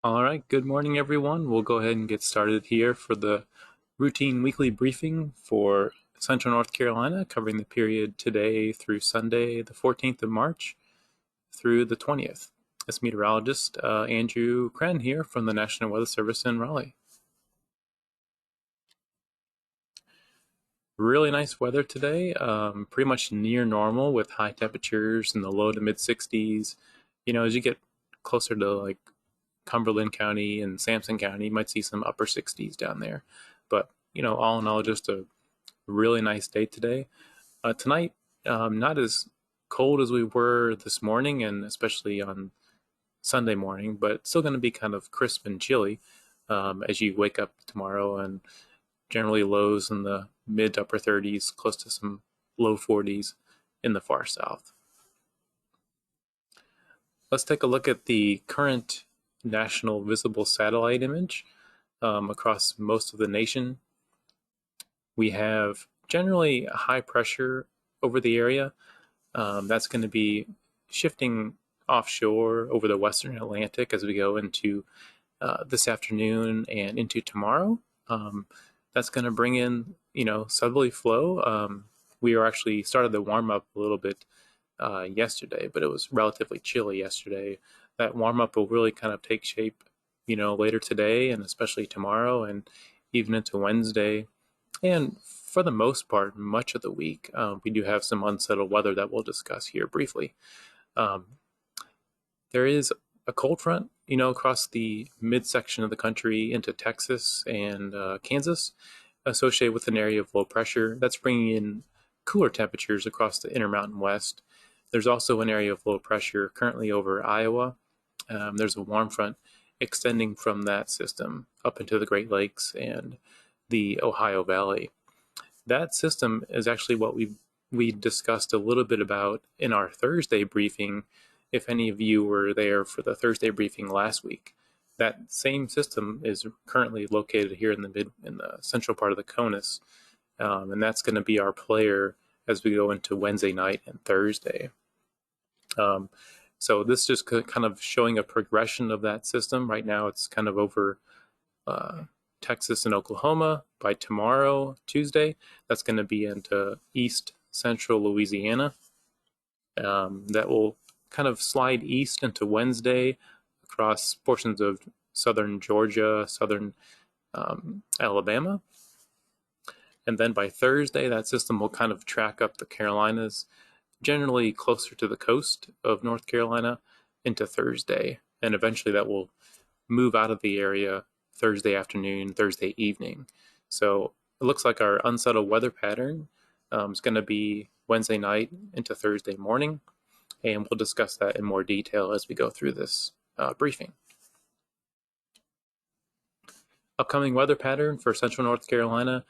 All right, good morning, everyone. We'll go ahead and get started here for the routine weekly briefing for Central North Carolina, covering the period today through Sunday, the 14th of March through the 20th. It's meteorologist Andrew Kren here from the National Weather Service in Raleigh. Really nice weather today, pretty much near normal with high temperatures in the low to mid 60s. As you get closer to like Cumberland County and Sampson County, you might see some upper 60s down there. But, all in all, just a really nice day today. Tonight, not as cold as we were this morning and especially on Sunday morning, but still going to be kind of crisp and chilly as you wake up tomorrow, and generally lows in the mid to upper 30s, close to some low 40s in the far south. Let's take a look at the current national visible satellite image across most of the nation. We have generally high pressure over the area. That's going to be shifting offshore over the western Atlantic as we go into this afternoon and into tomorrow. That's going to bring in, southerly flow. We were actually started the warm up a little bit yesterday, but it was relatively chilly yesterday. That warm up will really kind of take shape, later today and especially tomorrow and even into Wednesday. And for the most part, much of the week, we do have some unsettled weather that we'll discuss here briefly. There is a cold front, across the midsection of the country into Texas and Kansas, associated with an area of low pressure. That's bringing in cooler temperatures across the Intermountain West. There's also an area of low pressure currently over Iowa. There's a warm front extending from that system up into the Great Lakes and the Ohio Valley. That system is actually what we discussed a little bit about in our Thursday briefing. If any of you were there for the Thursday briefing last week, that same system is currently located here in the central part of the CONUS, and that's going to be our player as we go into Wednesday night and Thursday. So this just kind of showing a progression of that system. Right now it's kind of over Texas and Oklahoma. By tomorrow, Tuesday, that's going to be into east central Louisiana. That will kind of slide east into Wednesday across portions of southern Georgia, southern Alabama. And then by Thursday, that system will kind of track up the Carolinas, generally closer to the coast of North Carolina into Thursday. And eventually that will move out of the area Thursday afternoon, Thursday evening. So it looks like our unsettled weather pattern is going to be Wednesday night into Thursday morning. And we'll discuss that in more detail as we go through this briefing. Upcoming weather pattern for Central North Carolina.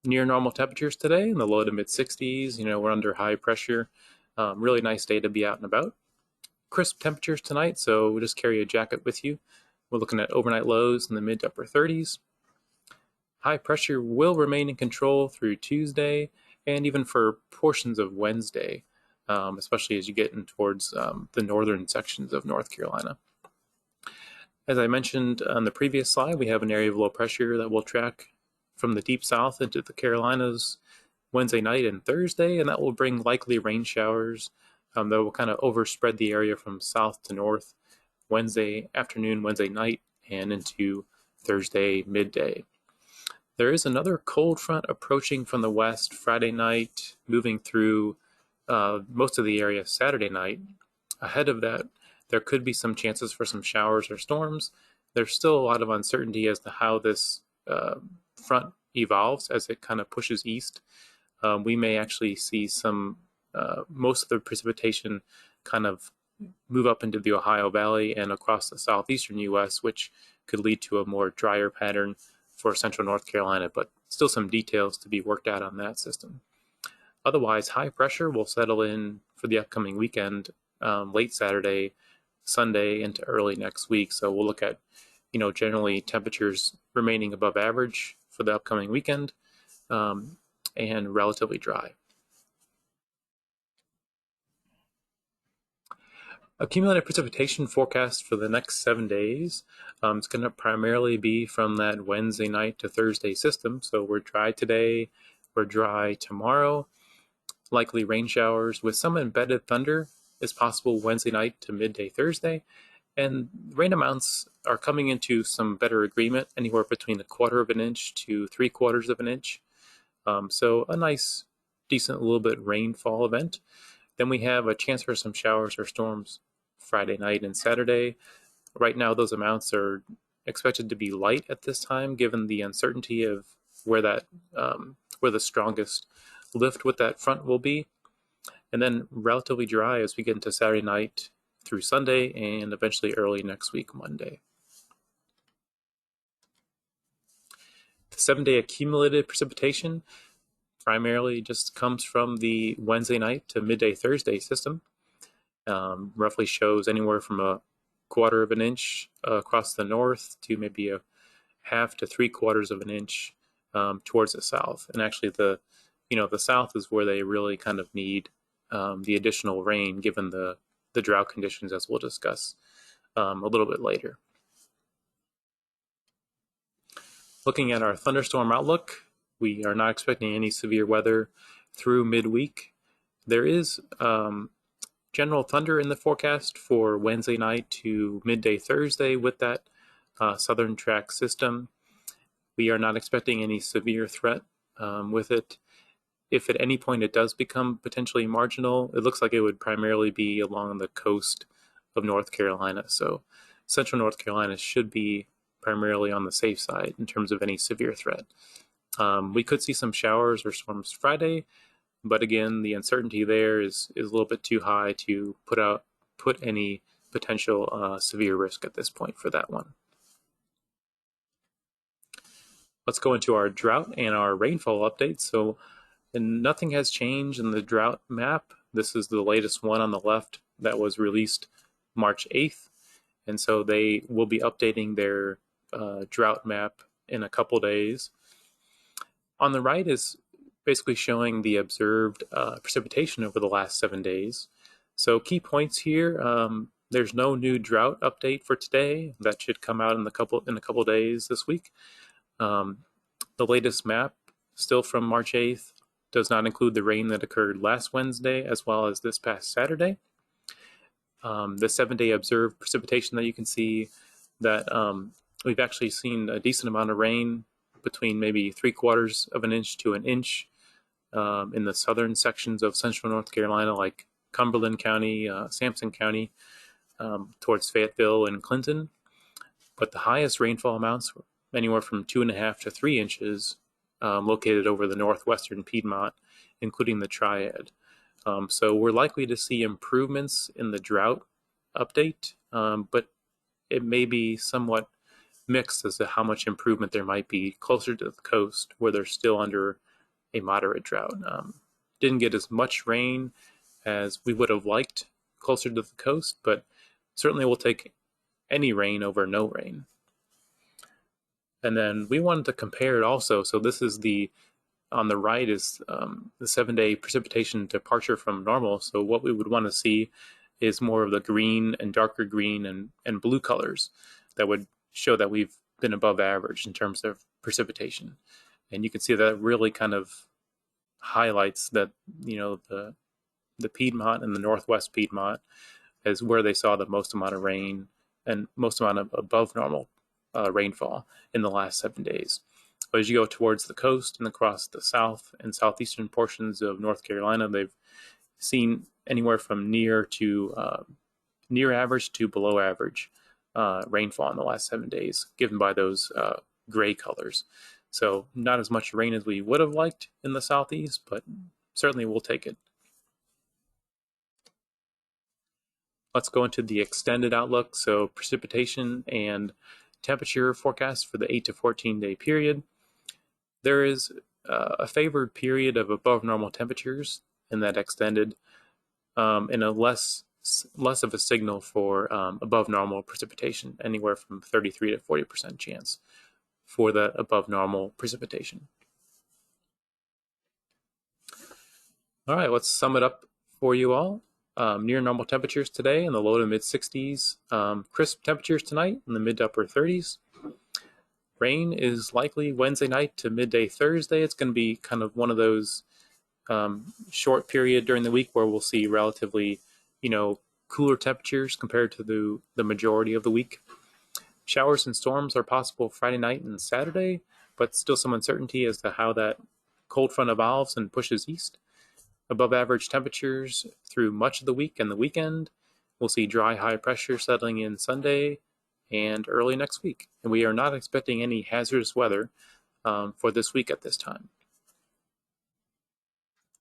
Near normal temperatures today in the low to mid 60s. We're under high pressure. Really nice day to be out and about. Crisp temperatures tonight, so just carry a jacket with you. We're looking at overnight lows in the mid to upper 30s. High pressure will remain in control through Tuesday and even for portions of Wednesday, especially as you get in towards the northern sections of North Carolina. As I mentioned on the previous slide, we have an area of low pressure that will track from the deep south into the Carolinas Wednesday night and Thursday, and that will bring likely rain showers that will kind of overspread the area from south to north Wednesday afternoon, Wednesday night, and into Thursday midday. There is another cold front approaching from the west Friday night, moving through most of the area Saturday night. Ahead of that, there could be some chances for some showers or storms. There's still a lot of uncertainty as to how this front evolves as it kind of pushes east. We may actually see some, most of the precipitation kind of move up into the Ohio Valley and across the southeastern U.S., which could lead to a more drier pattern for central North Carolina, but still some details to be worked out on that system. Otherwise, high pressure will settle in for the upcoming weekend, late Saturday, Sunday, into early next week. So we'll look at, generally temperatures remaining above average for the upcoming weekend and relatively dry. Accumulated precipitation forecast for the next 7 days. It's going to primarily be from that Wednesday night to Thursday system. So we're dry today, we're dry tomorrow, likely rain showers with some embedded thunder is possible Wednesday night to midday Thursday. And rain amounts are coming into some better agreement, anywhere between 1/4 of an inch to 3/4 of an inch. So a nice, decent little bit rainfall event. Then we have a chance for some showers or storms Friday night and Saturday. Right now, those amounts are expected to be light at this time, given the uncertainty of where where the strongest lift with that front will be, and then relatively dry as we get into Saturday night through Sunday and eventually early next week, Monday. The 7-day accumulated precipitation primarily just comes from the Wednesday night to midday Thursday system. Roughly shows anywhere from 1/4 of an inch across the north to maybe 1/2 to 3/4 of an inch towards the south. And actually, the south is where they really kind of need the additional rain, given the drought conditions, as we'll discuss a little bit later. Looking at our thunderstorm outlook, we are not expecting any severe weather through midweek. There is general thunder in the forecast for Wednesday night to midday Thursday with that southern track system. We are not expecting any severe threat with it. If at any point it does become potentially marginal, it looks like it would primarily be along the coast of North Carolina. So central North Carolina should be primarily on the safe side in terms of any severe threat. We could see some showers or storms Friday, but again, the uncertainty there is a little bit too high to put any potential severe risk at this point for that one. Let's go into our drought and our rainfall updates. So nothing has changed in the drought map. This is the latest one on the left that was released March 8th. And so they will be updating their drought map in a couple days. On the right is basically showing the observed precipitation over the last 7 days. So key points here, there's no new drought update for today. That should come out in a couple days this week. The latest map, still from March 8th, does not include the rain that occurred last Wednesday as well as this past Saturday. The 7-day observed precipitation that you can see that we've actually seen a decent amount of rain between maybe 3/4 of an inch to an inch in the southern sections of central North Carolina, like Cumberland County, Sampson County, towards Fayetteville and Clinton. But the highest rainfall amounts were anywhere from 2.5 to 3 inches located over the northwestern Piedmont, including the Triad. So we're likely to see improvements in the drought update, but it may be somewhat mixed as to how much improvement there might be closer to the coast, where they're still under a moderate drought. Didn't get as much rain as we would have liked closer to the coast, but certainly we'll take any rain over no rain. And then we wanted to compare it also. So this is on the right is the 7-day precipitation departure from normal. So what we would want to see is more of the green and darker green and blue colors that would show that we've been above average in terms of precipitation. And you can see that really kind of highlights that, the Piedmont and the Northwest Piedmont is where they saw the most amount of rain and most amount of above normal rainfall in the last 7 days. But as you go towards the coast and across the south and southeastern portions of North Carolina, they've seen anywhere from near average to below average rainfall in the last 7 days, given by those gray colors. So not as much rain as we would have liked in the southeast, but certainly we'll take it. Let's go into the extended outlook. So precipitation and temperature forecast for the 8 to 14 day period. There is a favored period of above normal temperatures in that extended, and a less of a signal for above normal precipitation, anywhere from 33 to 40% chance for the above normal precipitation. All right, let's sum it up for you all. Near normal temperatures today in the low to mid 60s. Crisp temperatures tonight in the mid to upper 30s. Rain is likely Wednesday night to midday Thursday. It's going to be kind of one of those short period during the week where we'll see relatively, cooler temperatures compared to the majority of the week. Showers and storms are possible Friday night and Saturday, but still some uncertainty as to how that cold front evolves and pushes east. Above average temperatures through much of the week and the weekend. We'll see dry high pressure settling in Sunday and early next week. And we are not expecting any hazardous weather for this week at this time.